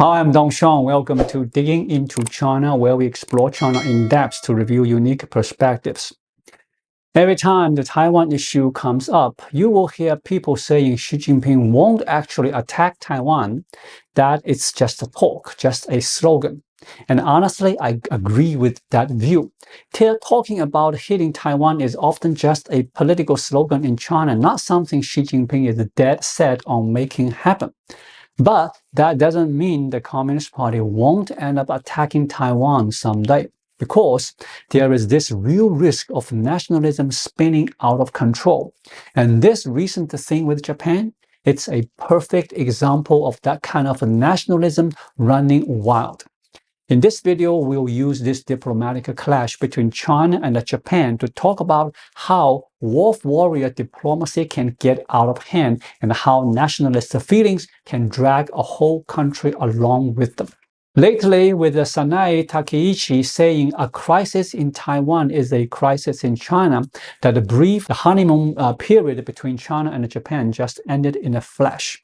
Hi, I'm Dongshang. Welcome to Digging into China, where we explore China in depth to review unique perspectives. Every time the Taiwan issue comes up, you will hear people saying Xi Jinping won't actually attack Taiwan, that it's just a talk, just a slogan. And honestly, I agree with that view. Talking about hitting Taiwan is often just a political slogan in China, not something Xi Jinping is dead set on making happen. But that doesn't mean the Communist Party won't end up attacking Taiwan someday, because there is this real risk of nationalism spinning out of control. And this recent thing with Japan, it's a perfect example of that kind of nationalism running wild. In this video, we'll use this diplomatic clash between China and Japan to talk about how wolf warrior diplomacy can get out of hand and how nationalist feelings can drag a whole country along with them. Lately, with Sanae Takeichi saying a crisis in Taiwan is a crisis in China, that brief honeymoon period between China and Japan just ended in a flash.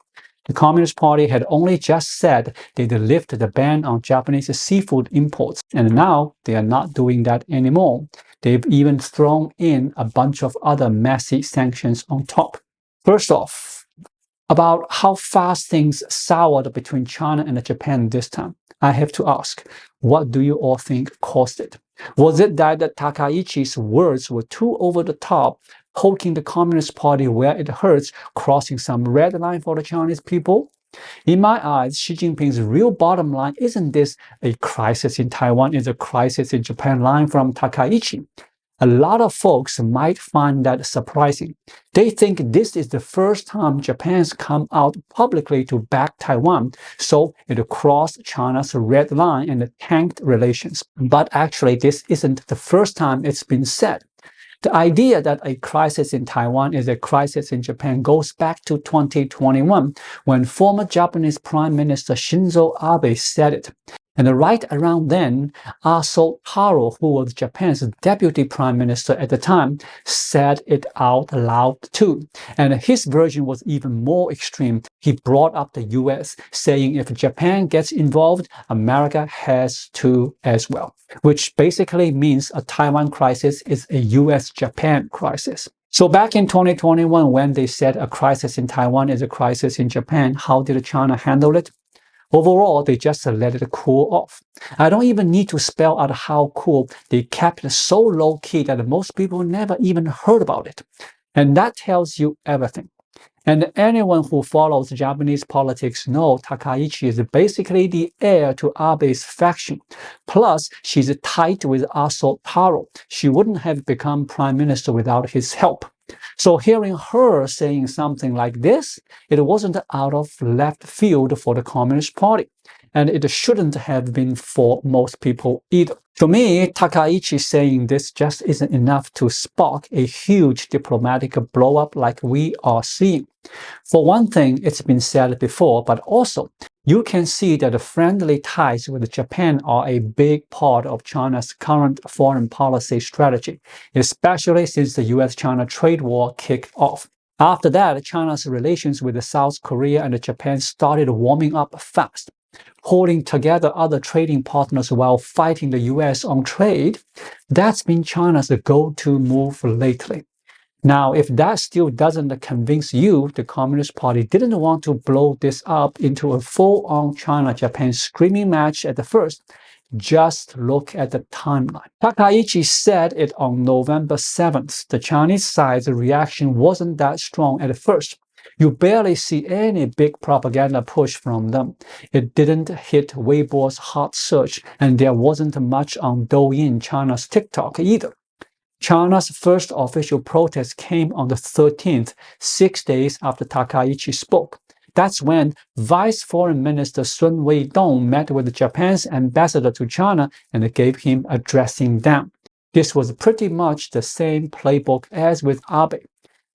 The Communist Party had only just said they'd lift the ban on Japanese seafood imports, and now they are not doing that anymore. They've even thrown in a bunch of other messy sanctions on top. First off, about how fast things soured between China and Japan this time, I have to ask, what do you all think caused it? Was it that Takaichi's words were too over the top, poking the Communist Party where it hurts, crossing some red line for the Chinese people? In my eyes, Xi Jinping's real bottom line isn't this a crisis in Taiwan, it's a crisis in Japan line from Takaichi. A lot of folks might find that surprising. They think this is the first time Japan's come out publicly to back Taiwan, so it crossed China's red line and tanked relations. But actually, this isn't the first time it's been said. The idea that a crisis in Taiwan is a crisis in Japan goes back to 2021, when former Japanese Prime Minister Shinzo Abe said it. And right around then, Aso Taro, who was Japan's deputy prime minister at the time, said it out loud too. And his version was even more extreme. He brought up the US, saying if Japan gets involved, America has to as well, which basically means a Taiwan crisis is a US-Japan crisis. So back in 2021, when they said a crisis in Taiwan is a crisis in Japan, how did China handle it? Overall, they just let it cool off. I don't even need to spell out how cool. They kept it so low-key that most people never even heard about it. And that tells you everything. And anyone who follows Japanese politics knows Takaichi is basically the heir to Abe's faction. Plus, she's tight with Aso Taro. She wouldn't have become prime minister without his help. So hearing her saying something like this, it wasn't out of left field for the Communist Party. And it shouldn't have been for most people either. To me, Takaichi saying this just isn't enough to spark a huge diplomatic blow-up like we are seeing. For one thing, it's been said before, but also, you can see that the friendly ties with Japan are a big part of China's current foreign policy strategy, especially since the US-China trade war kicked off. After that, China's relations with South Korea and Japan started warming up fast. Holding together other trading partners while fighting the US on trade, that's been China's go-to move lately. Now, if that still doesn't convince you, the Communist Party didn't want to blow this up into a full-on China-Japan screaming match at the first. Just look at the timeline. Takaichi said it on November 7th. The Chinese side's reaction wasn't that strong at first. You barely see any big propaganda push from them. It didn't hit Weibo's hot search, and there wasn't much on Douyin, China's TikTok either. China's first official protest came on the 13th, 6 days after Takaichi spoke. That's when Vice Foreign Minister Sun Weidong met with Japan's ambassador to China and gave him a dressing down. This was pretty much the same playbook as with Abe.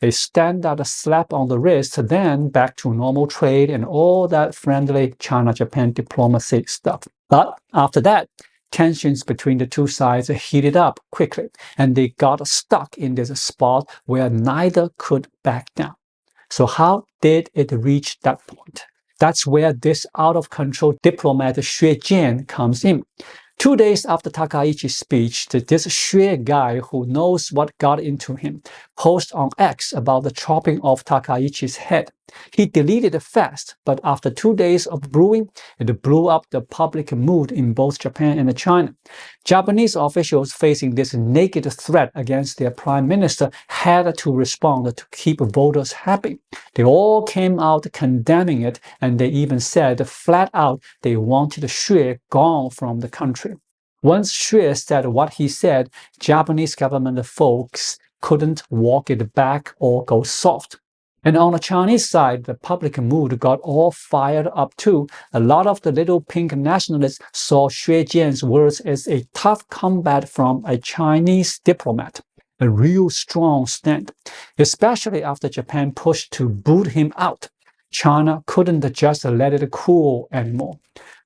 A standard slap on the wrist, then back to normal trade and all that friendly China-Japan diplomacy stuff. But after that, tensions between the two sides heated up quickly, and they got stuck in this spot where neither could back down. So how did it reach that point? That's where this out-of-control diplomat Shaye comes in. 2 days after Takaichi's speech, this Shaye guy who knows what got into him posted on X about the chopping off Takaichi's head. He deleted it fast, but after 2 days of brewing, it blew up the public mood in both Japan and China. Japanese officials facing this naked threat against their prime minister had to respond to keep voters happy. They all came out condemning it, and they even said flat out they wanted Shaye gone from the country. Once Shaye said what he said, Japanese government folks couldn't walk it back or go soft. And on the Chinese side, the public mood got all fired up too. A lot of the little pink nationalists saw Shaye's words as a tough combat from a Chinese diplomat, a real strong stand, especially after Japan pushed to boot him out. China couldn't just let it cool anymore.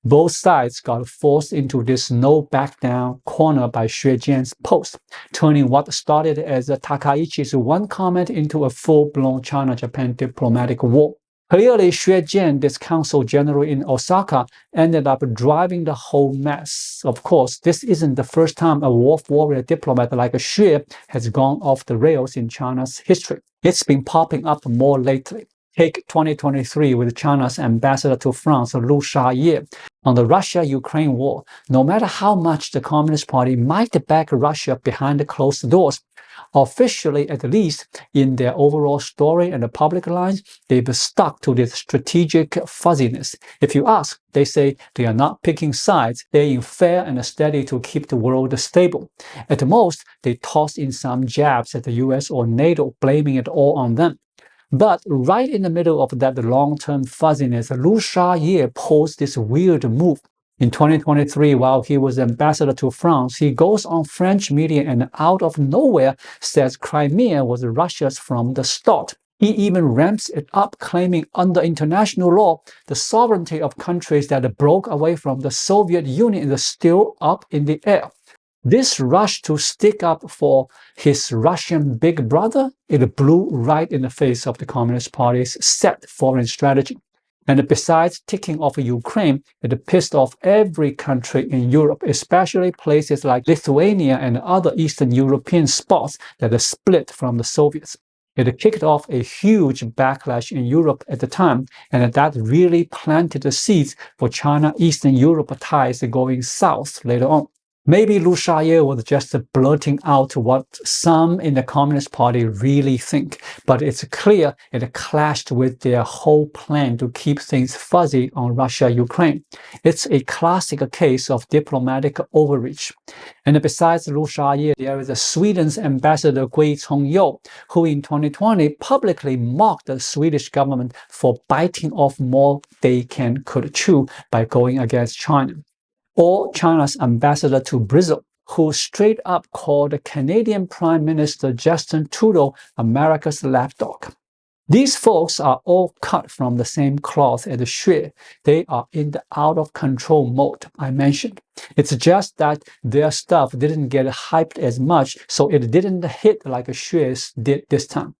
Both sides got forced into this no-back-down corner by Shaye's post, turning what started as Takaichi's one comment into a full-blown China-Japan diplomatic war. Clearly, Shaye, this consul general in Osaka, ended up driving the whole mess. Of course, this isn't the first time a wolf warrior diplomat like Shaye has gone off the rails in China's history. It's been popping up more lately. Take 2023 with China's ambassador to France, Shaye. On the Russia-Ukraine war, no matter how much the Communist Party might back Russia behind closed doors, officially at least in their overall story and the public lines, they've stuck to this strategic fuzziness. If you ask, they say they are not picking sides, they're in fair and steady to keep the world stable. At most, they toss in some jabs at the US or NATO, blaming it all on them. But right in the middle of that long-term fuzziness, Shaye posed this weird move. In 2023, while he was ambassador to France, he goes on French media and out of nowhere says Crimea was Russia's from the start. He even ramps it up, claiming under international law, the sovereignty of countries that broke away from the Soviet Union is still up in the air. This rush to stick up for his Russian big brother, it blew right in the face of the Communist Party's set foreign strategy. And besides ticking off Ukraine, it pissed off every country in Europe, especially places like Lithuania and other Eastern European spots that are split from the Soviets. It kicked off a huge backlash in Europe at the time, and that really planted the seeds for China-Eastern Europe ties going south later on. Maybe Shaye was just blurting out what some in the Communist Party really think, but it's clear it clashed with their whole plan to keep things fuzzy on Russia-Ukraine. It's a classic case of diplomatic overreach. And besides Shaye, there is Sweden's ambassador Gui Chongyo, who in 2020 publicly mocked the Swedish government for biting off more they could chew by going against China. Or China's ambassador to Brazil, who straight up called Canadian Prime Minister Justin Trudeau America's lapdog. These folks are all cut from the same cloth as Shaye. They are in the out-of-control mode I mentioned. It's just that their stuff didn't get hyped as much, so it didn't hit like Shaye's did this time.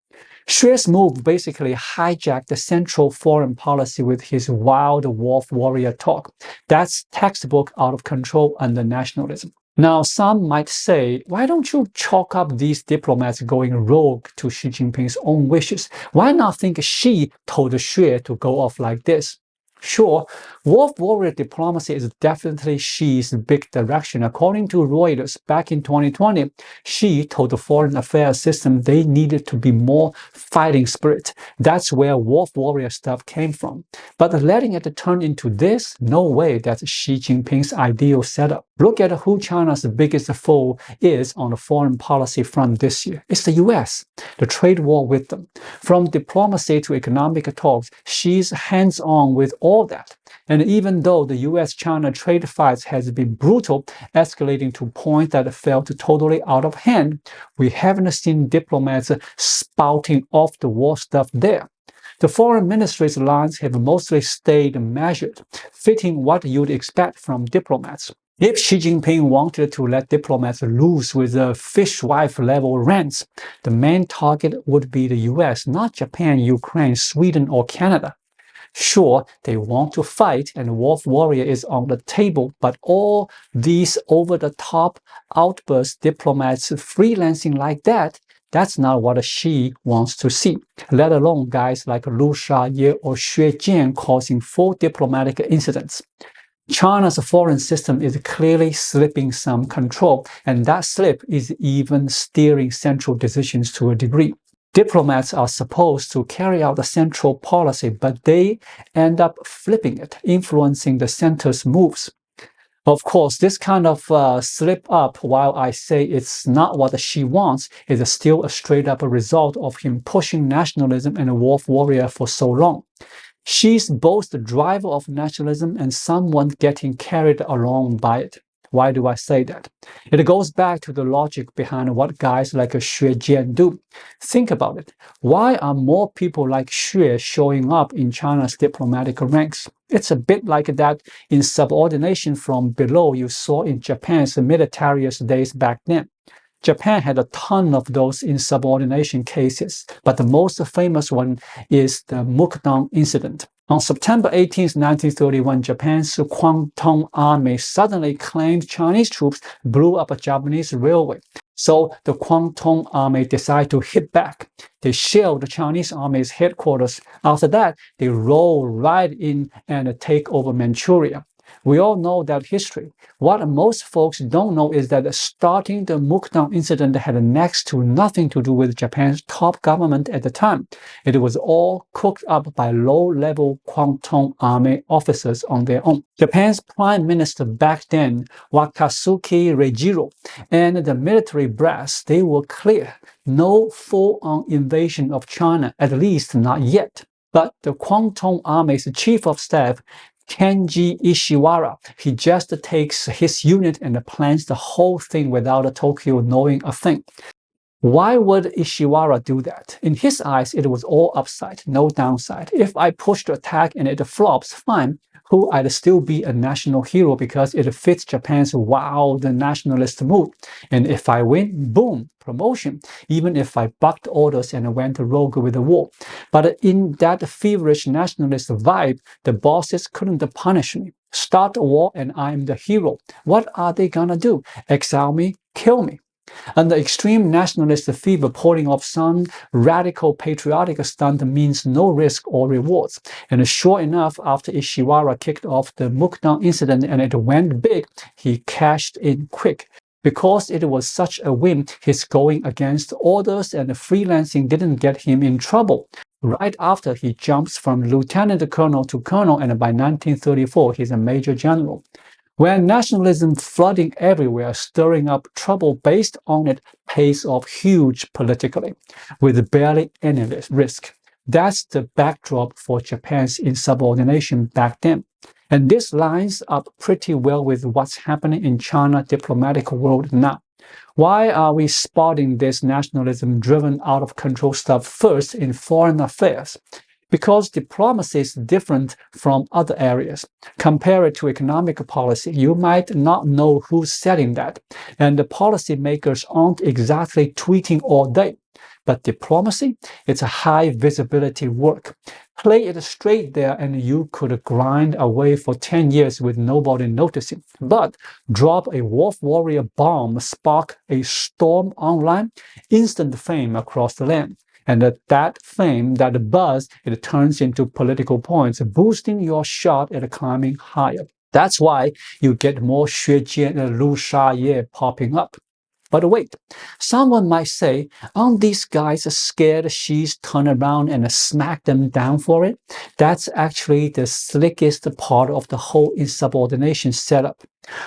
Shaye's move basically hijacked the central foreign policy with his wild wolf warrior talk. That's textbook out of control under nationalism. Now, some might say, why don't you chalk up these diplomats going rogue to Xi Jinping's own wishes? Why not think Xi told Shaye to go off like this? Sure, wolf warrior diplomacy is definitely Xi's big direction. According to Reuters, back in 2020, Xi told the foreign affairs system they needed to be more fighting spirit. That's where wolf warrior stuff came from. But letting it turn into this? No way, that's Xi Jinping's ideal setup. Look at who China's biggest foe is on the foreign policy front this year. It's the US, the trade war with them. From diplomacy to economic talks, Xi's hands-on with all that. And even though the US-China trade fights has been brutal, escalating to points that felt totally out of hand, we haven't seen diplomats spouting off the war stuff there. The foreign ministry's lines have mostly stayed measured, fitting what you'd expect from diplomats. If Xi Jinping wanted to let diplomats loose with fishwife-level rants, the main target would be the US, not Japan, Ukraine, Sweden, or Canada. Sure, they want to fight and Wolf Warrior is on the table, but all these over-the-top outbursts, diplomats freelancing like that, that's not what she wants to see, let alone guys like Liu Shaye or Xue Jian causing full diplomatic incidents. China's foreign system is clearly slipping some control, and that slip is even steering central decisions to a degree. Diplomats are supposed to carry out the central policy, but they end up flipping it, influencing the center's moves. Of course, this kind of slip up, while I say it's not what she wants, is still a straight up result of him pushing nationalism and a wolf warrior for so long. She's both the driver of nationalism and someone getting carried along by it. Why do I say that? It goes back to the logic behind what guys like Xue Jian do. Think about it. Why are more people like Xue showing up in China's diplomatic ranks? It's a bit like that insubordination from below you saw in Japan's militarist days back then. Japan had a ton of those insubordination cases, but the most famous one is the Mukden Incident. On September 18, 1931, Japan's Kwantung Army suddenly claimed Chinese troops blew up a Japanese railway. So the Kwantung Army decided to hit back. They shelled the Chinese Army's headquarters. After that, they roll right in and take over Manchuria. We all know that history. What most folks don't know is that starting the Mukden incident had next to nothing to do with Japan's top government at the time. It was all cooked up by low-level Kwantung Army officers on their own. Japan's prime minister back then, Wakatsuki Reijiro, and the military brass, they were clear. No full-on invasion of China, at least not yet. But the Kwantung Army's chief of staff, Kenji Ishiwara, he just takes his unit and plans the whole thing without Tokyo knowing a thing. Why would Ishiwara do that? In his eyes, it was all upside, no downside. If I push the attack and it flops, fine. I'd still be a national hero because it fits Japan's wild nationalist mood. And if I win, boom, promotion, even if I bucked orders and went rogue with the war. But in that feverish nationalist vibe, the bosses couldn't punish me. Start a war and I'm the hero. What are they gonna do? Exile me? Kill me? And the extreme nationalist fever pulling off some radical patriotic stunt means no risk or rewards. And sure enough, after Ishiwara kicked off the Mukden incident and it went big, he cashed in quick. Because it was such a win, his going against orders and freelancing didn't get him in trouble. Right after, he jumps from lieutenant colonel to colonel, and by 1934, he's a major general. When nationalism flooding everywhere, stirring up trouble based on it pays off huge politically, with barely any risk. That's the backdrop for Japan's insubordination back then. And this lines up pretty well with what's happening in China diplomatic world now. Why are we spotting this nationalism-driven out-of-control stuff first in foreign affairs? Because diplomacy is different from other areas. Compare it to economic policy. You might not know who's setting that, and the policymakers aren't exactly tweeting all day. But diplomacy, it's a high visibility work. Play it straight there and you could grind away for 10 years with nobody noticing. But drop a wolf warrior bomb, spark a storm online, instant fame across the land. And that fame, that buzz, it turns into political points, boosting your shot at climbing higher. That's why you get more Xue Jian and Liu Shaye popping up. But wait, someone might say, aren't these guys scared she's turned around and smacked them down for it? That's actually the slickest part of the whole insubordination setup.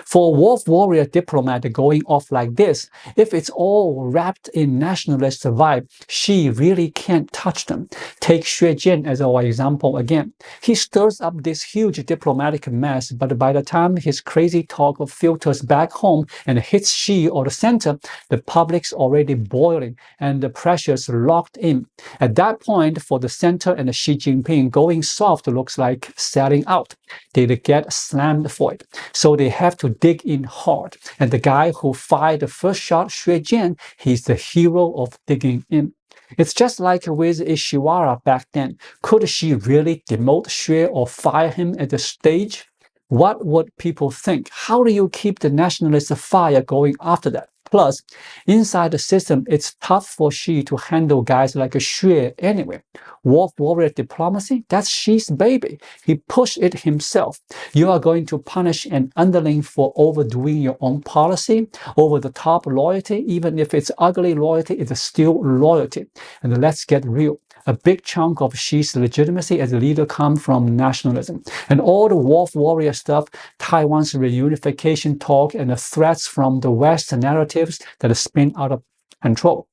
For a wolf warrior diplomat going off like this, if it's all wrapped in nationalist vibe, she really can't touch them. Take Xue Jian as our example again. He stirs up this huge diplomatic mess, but by the time his crazy talk filters back home and hits Xi or the center, the public's already boiling and the pressure's locked in. At that point, for the center and Xi Jinping, going soft looks like selling out. They get slammed for it. So they have to dig in hard. And the guy who fired the first shot, Xue Jian, he's the hero of digging in. It's just like with Ishiwara back then. Could she really demote Shaye or fire him at the stage? What would people think? How do you keep the nationalist fire going after that? Plus, inside the system, it's tough for Xi to handle guys like Shaye anyway. Wolf warrior diplomacy, that's Xi's baby. He pushed it himself. You are going to punish an underling for overdoing your own policy, over the top loyalty, even if it's ugly loyalty, it's still loyalty. And let's get real. A big chunk of Xi's legitimacy as a leader comes from nationalism. And all the wolf warrior stuff, Taiwan's reunification talk, and the threats from the West narratives that spin out of control.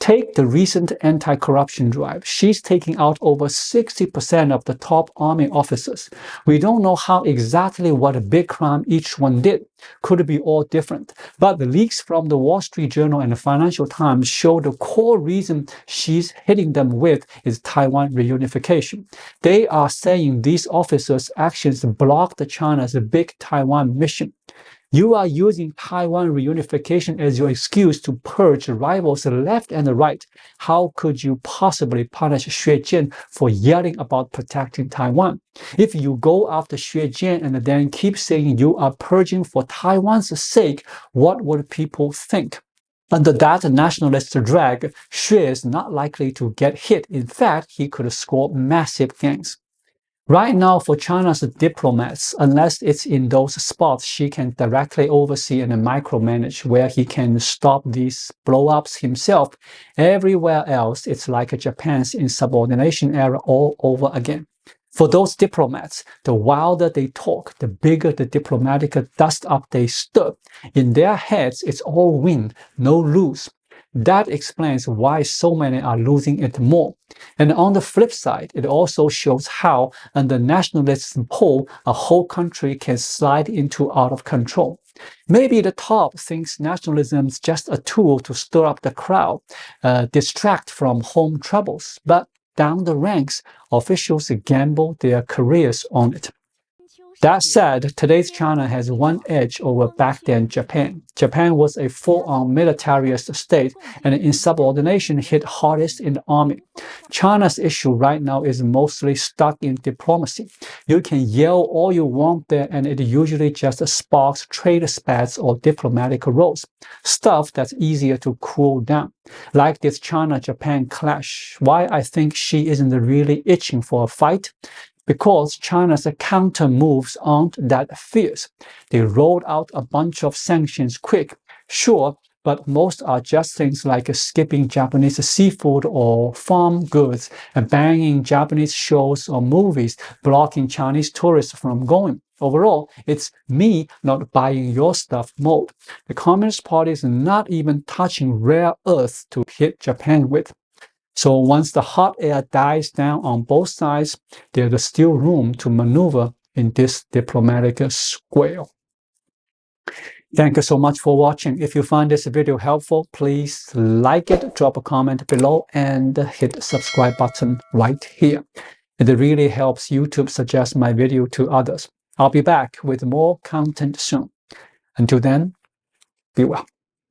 Take the recent anti-corruption drive. She's taking out over 60% of the top army officers. We don't know how exactly what a big crime each one did. Could be all different. But the leaks from the Wall Street Journal and the Financial Times show the core reason she's hitting them with is Taiwan reunification. They are saying these officers' actions blocked China's big Taiwan mission. You are using Taiwan reunification as your excuse to purge rivals left and right. How could you possibly punish Xue Jian for yelling about protecting Taiwan? If you go after Xue Jian and then keep saying you are purging for Taiwan's sake, what would people think? Under that nationalist drag, Xue is not likely to get hit. In fact, he could score massive gains. Right now, for China's diplomats, unless it's in those spots she can directly oversee and micromanage where he can stop these blow-ups himself, everywhere else it's like Japan's insubordination era all over again. For those diplomats, the wilder they talk, the bigger the diplomatic dust-up they stir. In their heads, it's all win, no lose. That explains why so many are losing it more. And on the flip side, it also shows how, under nationalism pole, a whole country can slide into out of control. Maybe the top thinks nationalism is just a tool to stir up the crowd, distract from home troubles. But down the ranks, officials gamble their careers on it. That said, today's China has one edge over back then Japan. Japan was a full-on militarist state, and insubordination hit hardest in the army. China's issue right now is mostly stuck in diplomacy. You can yell all you want there, and it usually just sparks trade spats or diplomatic rows, stuff that's easier to cool down. Like this China-Japan clash. Why I think she isn't really itching for a fight? Because China's counter moves aren't that fierce. They rolled out a bunch of sanctions quick, sure, but most are just things like skipping Japanese seafood or farm goods, and banning Japanese shows or movies, blocking Chinese tourists from going. Overall, it's me not buying your stuff mode. The Communist Party is not even touching rare earth to hit Japan with. So once the hot air dies down on both sides, there's still room to maneuver in this diplomatic square. Thank you so much for watching. If you find this video helpful, please like it, drop a comment below, and hit the subscribe button right here. It really helps YouTube suggest my video to others. I'll be back with more content soon. Until then, be well.